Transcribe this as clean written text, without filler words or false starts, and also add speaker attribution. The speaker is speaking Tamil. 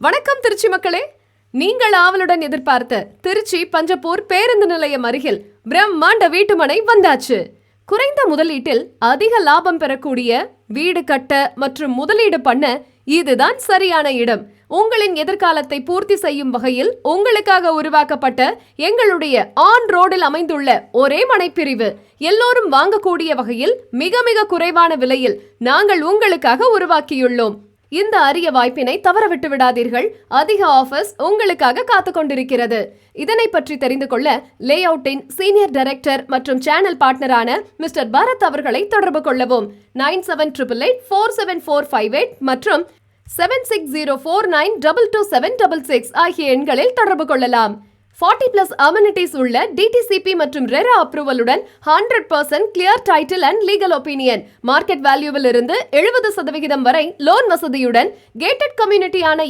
Speaker 1: வணக்கம் திருச்சி மக்களே, நீங்கள் ஆவலுடன் எதிர்பார்த்த திருச்சி பஞ்சப்பூர் பேருந்து நிலையம் அருகில் பிரம்மாண்ட வீட்டுமனை வந்தாச்சு. குறைந்த முதலீட்டில் அதிக லாபம் பெறக்கூடிய வீடு கட்ட மற்றும் முதலீடு பண்ண இதுதான் சரியான இடம். உங்களின் எதிர்காலத்தை பூர்த்தி செய்யும் வகையில் உங்களுக்காக உருவாக்கப்பட்ட எங்களுடைய ஆன் ரோடில் அமைந்துள்ள ஒரே மனைப்பிரிவு, எல்லோரும் வாங்கக்கூடிய வகையில் மிக மிக குறைவான விலையில் நாங்கள் உங்களுக்காக உருவாக்கியுள்ளோம். இந்த அரிய வாய்ப்பினை தவறவிட்டு விடாதீர்கள். அதிக ஆஃபர்ஸ் உங்களுக்காக காத்து கொண்டிருக்கிறது. இதனை பற்றி தெரிந்து கொள்ள லே அவுட்டின் சீனியர் டைரக்டர் மற்றும் சேனல் பார்ட்னரான மிஸ்டர் பாரத் அவர்களை தொடர்பு கொள்ளவும். 9788474458 மற்றும் 7604922766 ஆகிய எண்களில் தொடர்பு கொள்ளலாம். 40+ அமெனிட்டிஸ் உள்ள DTCP மற்றும் ரெரா அப்ரூவலுடன் 100% clear title and legal opinion, market வேல்யூவில் இருந்து 70% வரை லோன் வசதியுடன் கேட்டட் கம்யூனிட்டியான இந்த